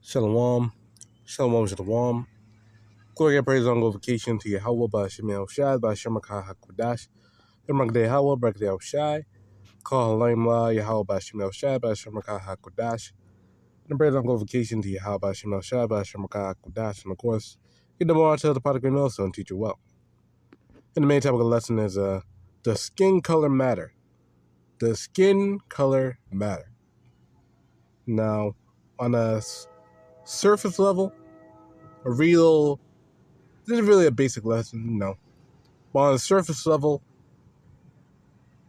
Shalom, shalom, shalom. Glory and praise on glorification to YAHAWAH, BAHASHAM, BAHASHAM, QADASH, YAHAWAH, BARAK, HALAHYAM, YAHAWAH, BAHASHAM, QADASH, and praise on glorification to YAHAWAH, BAHASHAM, QADASH, and of course, get the more to the product we know so and teach you well. And the main topic of the lesson is the skin color matter. The skin color matter. Now, on a surface level, this is really a basic lesson, no. But on the surface level,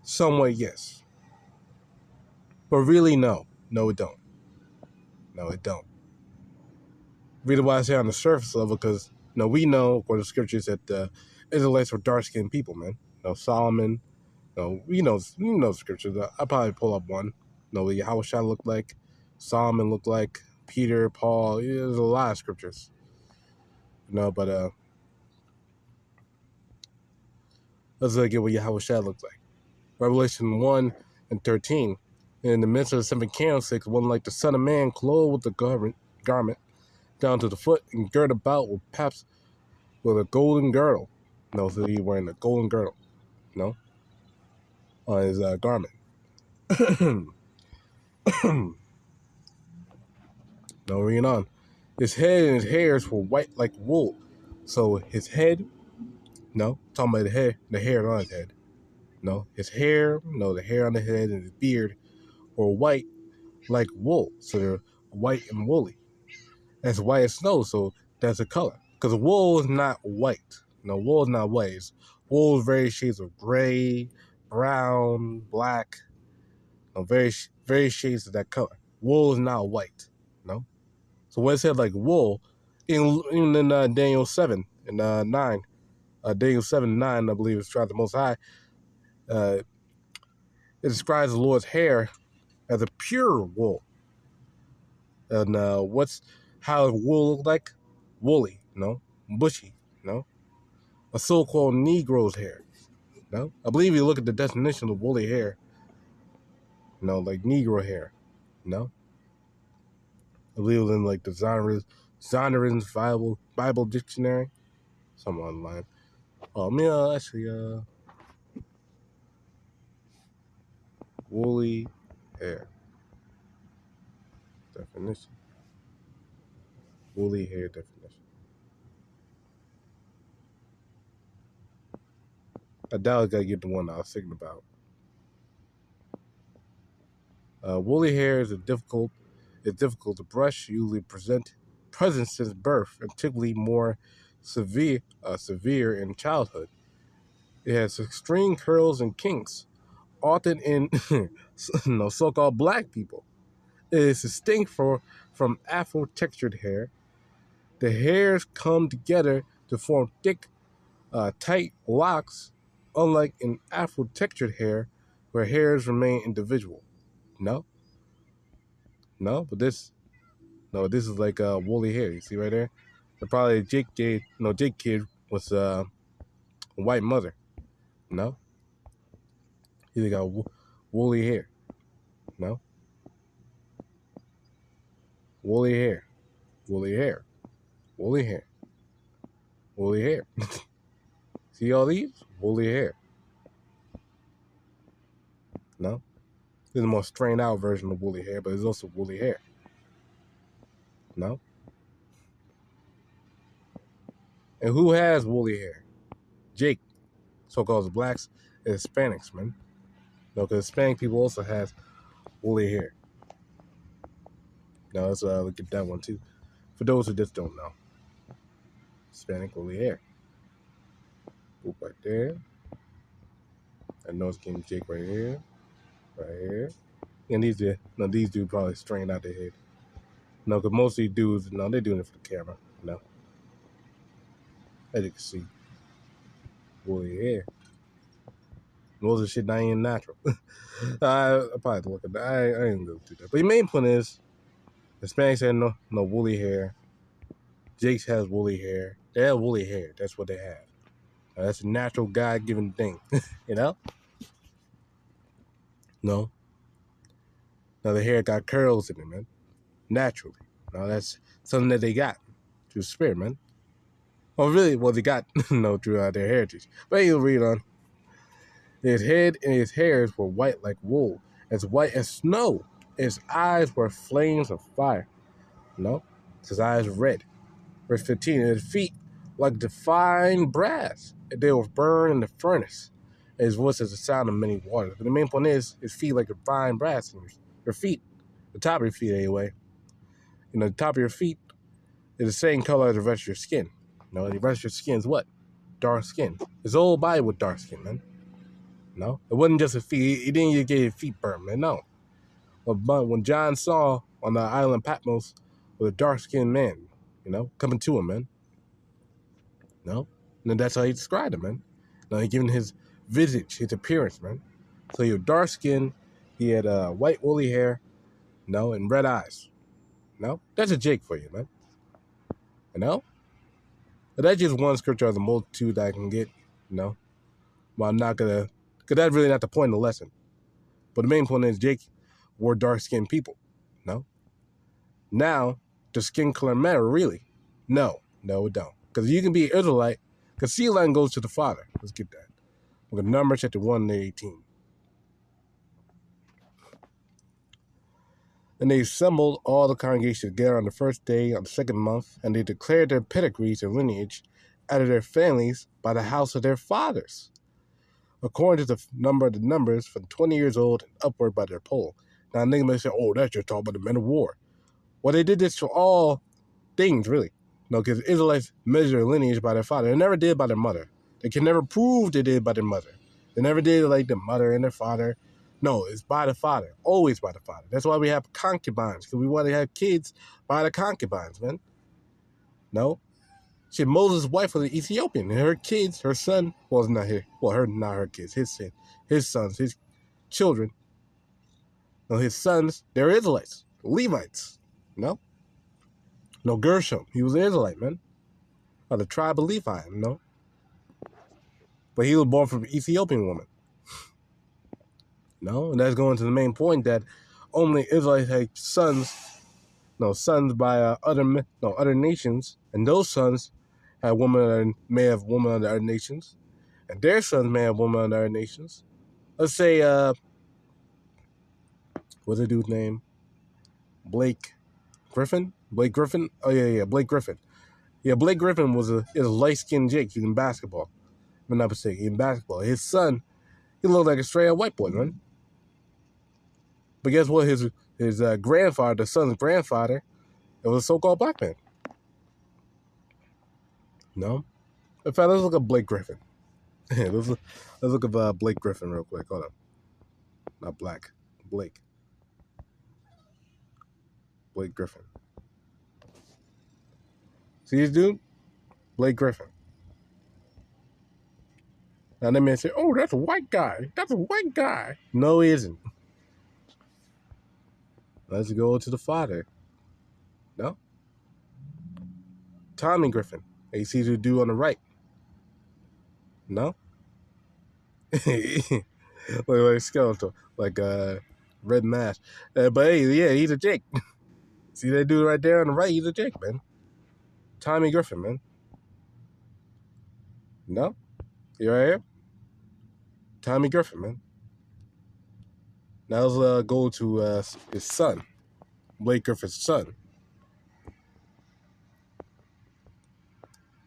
somewhat yes. But really, no. No, it don't. No, it don't. Reason why I say on the surface level, because we know, according to scriptures, that the Israelites were dark-skinned people, man. Solomon, we know scriptures. I'll probably pull up one. What Yahawashi looked like, Solomon looked like, Peter, Paul. There's a lot of scriptures. But let's look at what Yahawashi looked like. Revelation 1:13. In the midst of the seven candlesticks, one like the Son of Man, clothed with the garment down to the foot, and girt about with paps with a golden girdle. So he's wearing a golden girdle, on his garment. Reading on. His head and his hairs were white like wool. So his head, talking about the hair on his head. His hair, the hair on the head and his beard were white like wool. So they're white and woolly. That's white as snow, so that's a color. Because wool is not white. Wool is not white. Wool is various shades of gray, brown, black. Various shades of that color. Wool is not white. So when it said like wool, even in Daniel 7 and 9, Daniel 7:9, I believe it's described the Most High. It describes the Lord's hair as a pure wool. And how wool look like? Woolly, bushy, a so-called Negro's hair. I believe you look at the definition of woolly hair, like Negro hair, I believe it was in like the Zondervan's Bible Dictionary, somewhere online. Actually, woolly hair definition. Woolly hair definition. I doubt I gotta get the one I was thinking about. Woolly hair is difficult to brush, usually present since birth, and typically more severe in childhood. It has extreme curls and kinks, often in so-called black people. It is distinct from Afro-textured hair. The hairs come together to form thick, tight locks, unlike in Afro-textured hair, where hairs remain individual. But this is like woolly hair. You see right there? Probably Jake kid was a white mother. He got woolly hair. Woolly hair, woolly hair, woolly hair, woolly hair. See all these? Woolly hair. There's a more strained out version of woolly hair, but there's also woolly hair. And who has woolly hair? Jake, so-called blacks and Hispanics, man. Because Hispanic people also have woolly hair. Let's look at that one too. For those who just don't know, Hispanic woolly hair. Boop right there. I know it's getting Jake right here, and these dudes probably strained out their head. Because most of these dudes, they're doing it for the camera. As you can see, woolly hair. Most of the shit not even natural. I probably have to look at that. I ain't gonna do that. But the main point is, Hispanics have no woolly hair. Jake's has woolly hair. They have woolly hair. That's what they have. That's a natural God-given thing. No. Now the hair got curls in it, man. Naturally. No, that's something that they got through spirit, man. Well, really, well, they got through their heritage. But you'll read on. His head and his hairs were white like wool, as white as snow. His eyes were flames of fire. No, his eyes red. Verse 15, and his feet like defined brass. And they were burned in the furnace. And his voice is the sound of many waters. But the main point is, his feet like defined brass. And your feet, the top of your feet anyway, the top of your feet is the same color as the rest of your skin. The rest of your skin is what? Dark skin. His whole body was dark skin, man. No, it wasn't just his feet. He didn't just get his feet burned, man. No. But when John saw on the island Patmos with a dark-skinned man, coming to him, man. No, and that's how he described him, man. He given his visage, his appearance, man. So he was dark-skinned. He had white woolly hair, and red eyes. That's a Jake for you, man. But that's just one scripture of the multitude that I can get, Well, I'm not gonna, because that's really not the point of the lesson. But the main point is Jake were dark-skinned people. Now, does skin color matter, really? No, it don't. Because you can be Israelite, because seed line goes to the Father. Let's get that. Look at Numbers chapter 1 and 18. And they assembled all the congregation together on the first day of the second month, and they declared their pedigrees and lineage out of their families by the house of their fathers, according to the number of the numbers from 20 years old and upward by their poll. Now, niggas may say, oh, that's just talking about the men of war. Well, they did this for all things, really. Because Israelites measure lineage by their father. They never did by their mother. They can never prove they did by their mother. They never did like their mother and their father. No, it's by the father. Always by the father. That's why we have concubines, because we want to have kids by the concubines, man. No. She Moses' wife was an Ethiopian, and her kids, her son, was not here. Well, not her kids, his sons, his children. No, his sons, they're Israelites, Levites. No, Gershom, he was an Israelite, man. Of the tribe of Levi, But he was born from an Ethiopian woman. And that's going to the main point that only Israelites had sons, sons by other nations, and those sons had may have women of the other nations, and their sons may have women of the other nations. Let's say, what's the dude's name? Blake Griffin? Oh, yeah, Blake Griffin. Yeah, Blake Griffin is a light-skinned Jake in basketball. If I'm not mistaken, in basketball. His son, he looked like a straight-up white boy, man. But guess what? His grandfather, the son's grandfather, it was a so-called black man. In fact, let's look at Blake Griffin. let's look at Blake Griffin real quick. Hold up. Not black. Blake Griffin. See this dude? Blake Griffin. Now they may say, oh, that's a white guy. That's a white guy. No, he isn't. Let's go to the father. No? Tommy Griffin. You see the dude on the right. No? like skeletal. Like red mask. But hey, yeah, he's a Jake. See that dude right there on the right? He's a Jake, man. Tommy Griffin, man. No? You right here? Tommy Griffin, man. Now let's go to his son. Blake Griffin's son.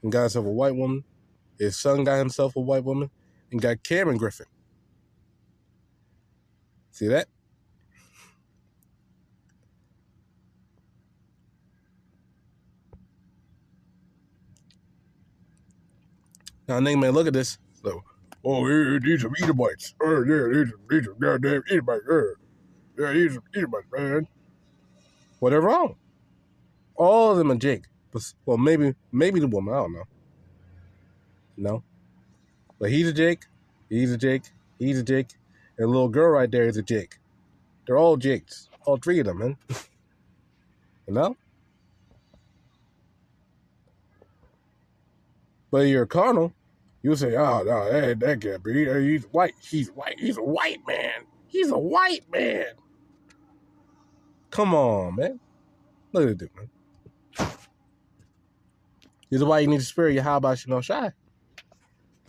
And got himself a white woman. His son got himself a white woman. And got Cameron Griffin. See that? Now, nigga may look at this. So, oh, these are Edomites. Oh, yeah, these are goddamn Edomites. Yeah, these are Edomites, man. Well, they're wrong. All of them are Jake. Well, maybe the woman. I don't know. No. But he's a Jake. He's a Jake. He's a Jake. And the little girl right there is a Jake. They're all Jakes. All three of them, man. But you're carnal. You say, oh, no, that can't be. He's white. He's white. He's a white man. He's a white man. Come on, man. Look at the dude, man. This is why you need the spirit. Yahawah no shy.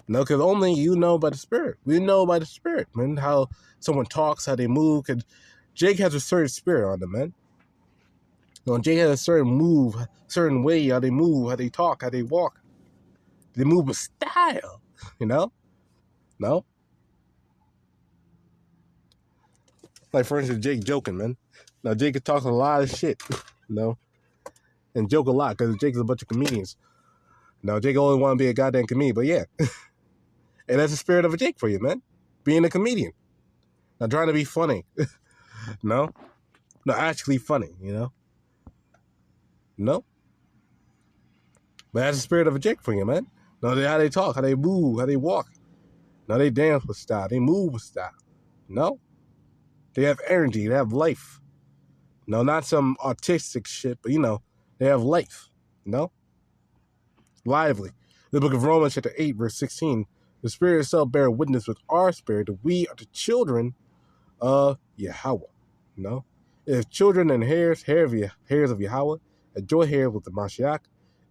No, because only you know by the spirit. We know by the spirit, man. How someone talks, how they move. Cause Jake has a certain spirit on them, man. You know, Jake has a certain move, certain way, how they move, how they talk, how they walk. They move with style, you know? No? Like, for instance, Jake joking, man. Now, Jake talks a lot of shit, you know? And joke a lot, because Jake is a bunch of comedians. Now, Jake only want to be a goddamn comedian, but yeah. And that's the spirit of a Jake for you, man. Being a comedian. Not trying to be funny. No? No, actually funny, you know? No? But that's the spirit of a Jake for you, man. No, how they talk, how they move, how they walk. No, they dance with style. They move with style. No? They have energy. They have life. No, not some artistic shit, but, you know, they have life. No? Lively. The book of Romans, chapter 8, verse 16. The Spirit itself bear witness with our spirit that we are the children of Yahawah. No? If children and heirs of Yahawah, and joint heirs with the Mashiach,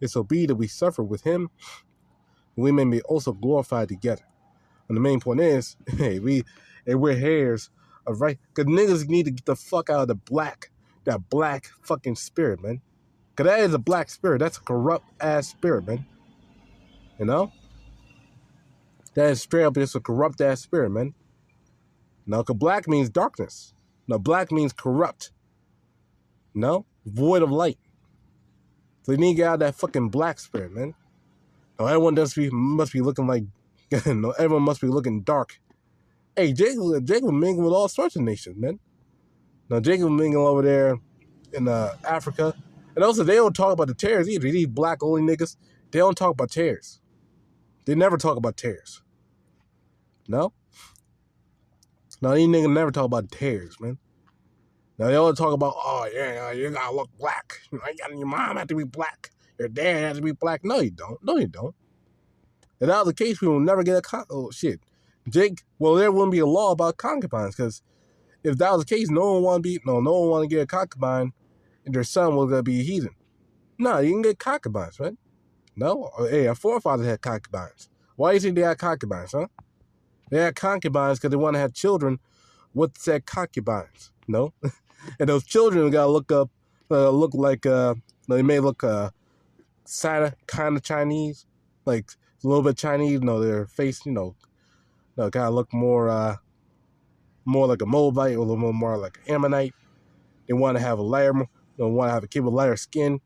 it so be that we suffer with him, and we may be also glorified together. And the main point is, hey, we're heirs of right. Because niggas need to get the fuck out of that black fucking spirit, man. Because that is a black spirit. That's a corrupt ass spirit, man. You know? That is straight up just a corrupt ass spirit, man. No, because black means darkness. No, black means corrupt. No? Void of light. So you need to get out of that fucking black spirit, man. No, everyone must be looking like, no, everyone must be looking dark. Hey, Jake will mingle with all sorts of nations, man. Now, Jake will mingle over there in Africa. And also, they don't talk about the terrors either. These black only niggas, they don't talk about terrors. They never talk about terrors. No? No, these niggas never talk about terrors, man. Now, they always talk about, oh, yeah, you gotta look black. Your mom has to be black. Your dad has to be black. No, you don't. No, you don't. If that was the case, we will never get oh, shit. Jake, well, there wouldn't be a law about concubines, because if that was the case, no one want to get a concubine, and their son was gonna be a heathen. No, you can get concubines, right? No, hey, our forefathers had concubines. Why do you think they had concubines, huh? They had concubines because they want to have children with said concubines. No, and those children gotta look like they may look kind of Chinese, like a little bit Chinese. Their face, kind of look more like a Moabite, or a little more like an Ammonite. They want to have a lighter, want to have a kid with lighter skin,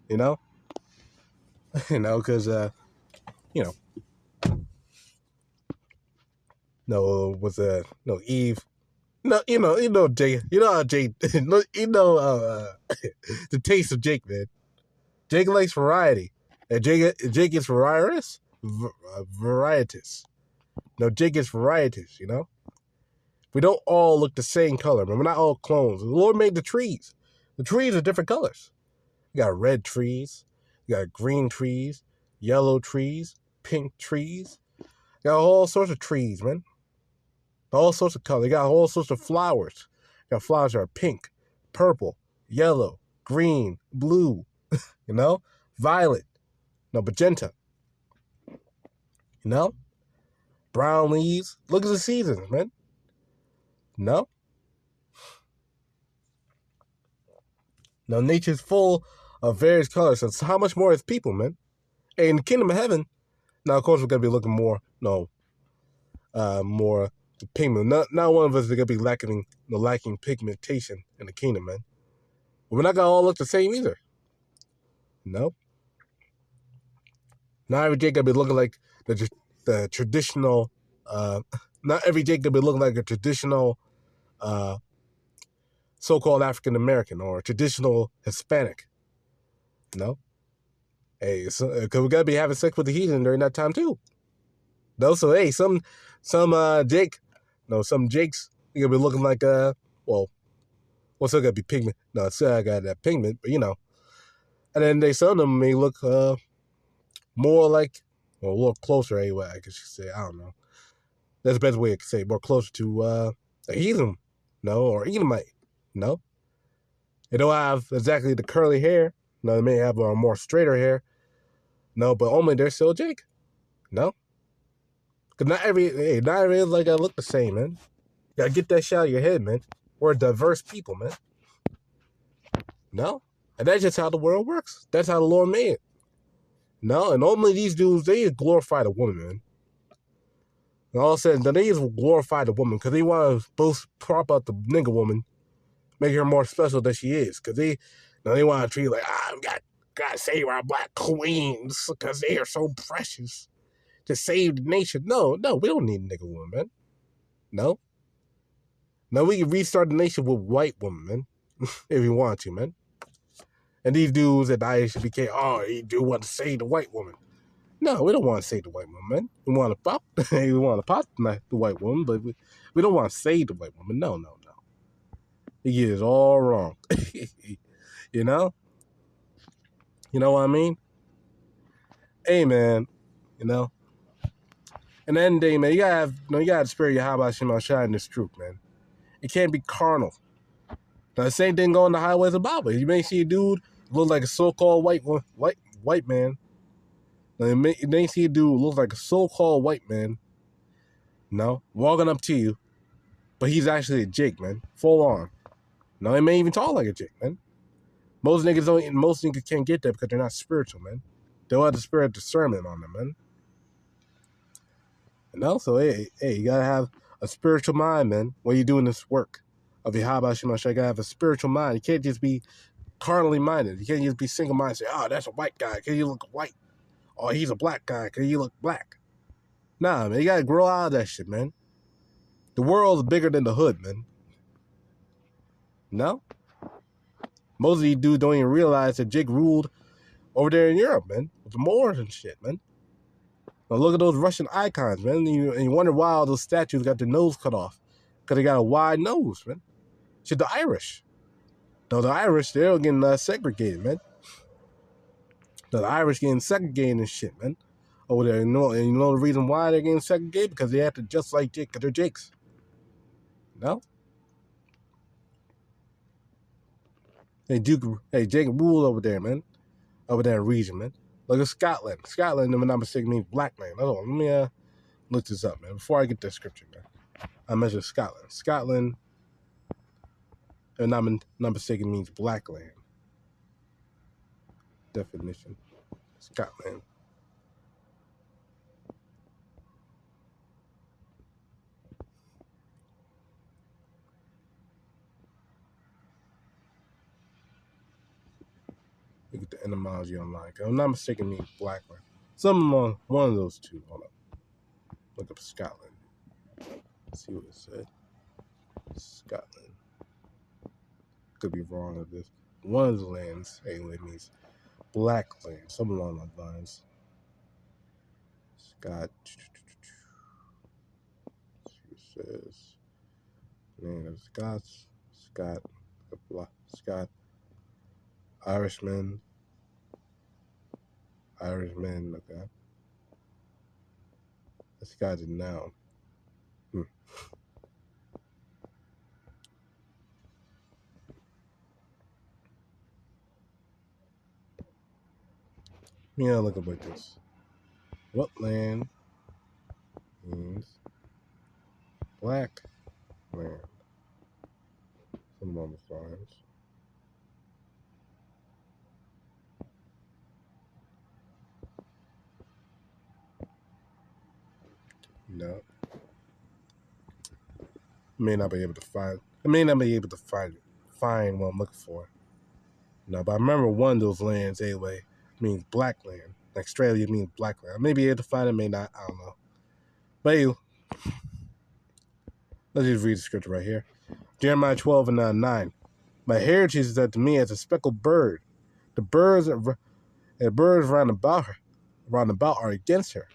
because Eve. No, Jake. You know how Jake. The taste of Jake, man. Jake likes variety. And Jake is varietous. Varietous. No, Jake is varietous. We don't all look the same color, man. We're not all clones. The Lord made the trees. The trees are different colors. You got red trees. You got green trees. Yellow trees. Pink trees. You got all sorts of trees, man. All sorts of colors. You got all sorts of flowers. You got flowers that are pink, purple, yellow, green, blue, violet, magenta, brown leaves. Look at the seasons, man. Now, nature's full of various colors. So how much more is people, man? Hey, in the kingdom of heaven, now, of course, we're going to be looking more pigment. Not one of us is going to be lacking pigmentation in the kingdom, man. But we're not going to all look the same either. No. Not every Jake going to be looking like the traditional, not every Jake going to be looking like a traditional so-called African American or traditional Hispanic. No. Hey, because we got to be having sex with the heathen during that time too. No, so hey, some Jakes, you gonna be looking like what's still gonna be pigment? No, it's still got that pigment, but and then some of them may look more like, a little closer anyway. I guess you could say, I don't know. That's the best way I could say, more closer to a heathen, or Edomite, They don't have exactly the curly hair. They may have more straighter hair, No, but only they're still Jake. No. Because not every like I look the same, man. You gotta get that shit out of your head, man. We're diverse people, man. No. And that's just how the world works. That's how the Lord made it. No, and normally these dudes, they just glorify the woman, man. And all of a sudden, they just glorify the woman because they want to both prop up the nigga woman, make her more special than she is. Because they want to treat her like, we gotta save our black queens because they are so precious to save the nation. No, we don't need a nigga woman, man. No. No, we can restart the nation with white women, man, if we want to, man. And these dudes at the IHBK, you do want to save the white woman. No, we don't want to save the white woman, man. We want to pop, the white woman, but we don't want to save the white woman. No. You get it all wrong. You know? You know what I mean? Hey, man. You know? And then the day, man, you gotta have the spirit of Yahawah shine this truth, man. It can't be carnal. Now, the same thing going the highways of Bible. You may see a dude look like a so-called white man. Now, you may see a dude look like a so-called white man. No, walking up to you, but he's actually a Jake, man, full on. No, he may even talk like a Jake, man. Most niggas can't get that because they're not spiritual, man. They don't have the spirit of discernment on them, man. And also, hey, you gotta have a spiritual mind, man, when you're doing this work of Yahawah. You gotta have a spiritual mind. You can't just be carnally minded. You can't just be single-minded and say, that's a white guy because you look white. Or he's a black guy because you look black. Nah, man, you gotta grow out of that shit, man. The world's bigger than the hood, man. No? Most of these dudes don't even realize that Jake ruled over there in Europe, man, with the Moors and shit, man. Now look at those Russian icons, man, and you wonder why all those statues got their nose cut off. Because they got a wide nose, man. Shit, the Irish. No, the Irish, they're getting segregated, man. The Irish getting segregated and shit, man. Over there, and you know the reason why they're getting segregated? Because they have to just like Jake, because they're Jakes. No? Hey, Jake ruled over there, man. Over that region, man. Look at Scotland. Scotland, if I'm not mistaken, means black land. Hold on, let me look this up, man. Before I get that scripture, man. I mentioned Scotland. Scotland, if I'm not mistaken, means black land. Definition. Scotland. Look at the etymology online. If I'm not mistaken, it means black land. Something along one of those two. Hold up. Look up Scotland. Let's see what it said. Scotland. Could be wrong with this. One of the lands, anyway, means black land. Something along those lines. Scott. Let's see what it says. Name of Scots. Scott. Irishman, okay. This guy's a noun. Yeah, look up like this. What land means black land? Some of the lines. No. I may not be able to find what I'm looking for. No, but I remember one of those lands anyway means black land. Like Australia means black land. I may be able to find it, may not, I don't know. But anyway, let's just read the scripture right here. Jeremiah 12 and 9. My heritage is unto me as a speckled bird. The birds round about are against her.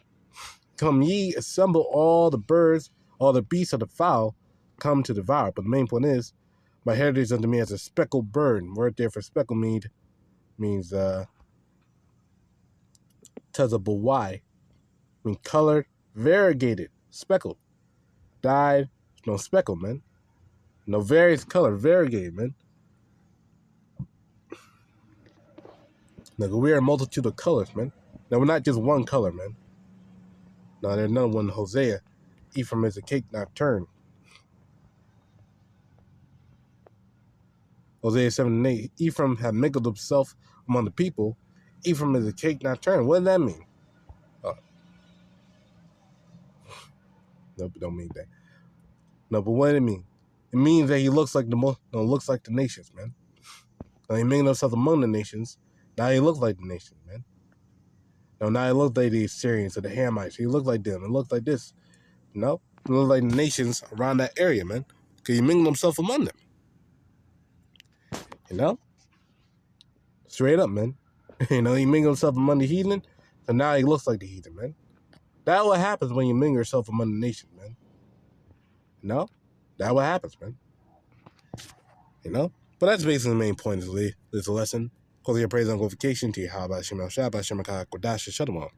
Come ye, assemble all the birds, all the beasts of the fowl, come to devour. But the main point is, my heritage unto me as a speckled bird. Word there for speckled means tazabawai, mean colored, variegated, speckled, dyed, no speckled, man. No various color, variegated, man. Like we are a multitude of colors, man. Now, we're not just one color, man. No, there's another one, Hosea. Ephraim is a cake not turned. Hosea 7 and 8. Ephraim had mingled himself among the people. Ephraim is a cake not turned. What does that mean? Nope, it don't mean that. No, but what does it mean? It means that he looks like looks like the nations, man. Now, he mingled himself among the nations. Now he looks like the nations, man. Now he looks like the Assyrians or the Hamites. He looks like them. It looks like this. No, it looks like the nations around that area, man. Because he mingled himself among them. You know? Straight up, man. He mingled himself among the heathen, so now he looks like the heathen, man. That's what happens when you mingle yourself among the nations, man. That's what happens, man. But that's basically the main point of this lesson. Closing your praise and glorification to YAHAWASHI, QADASH, Shalom.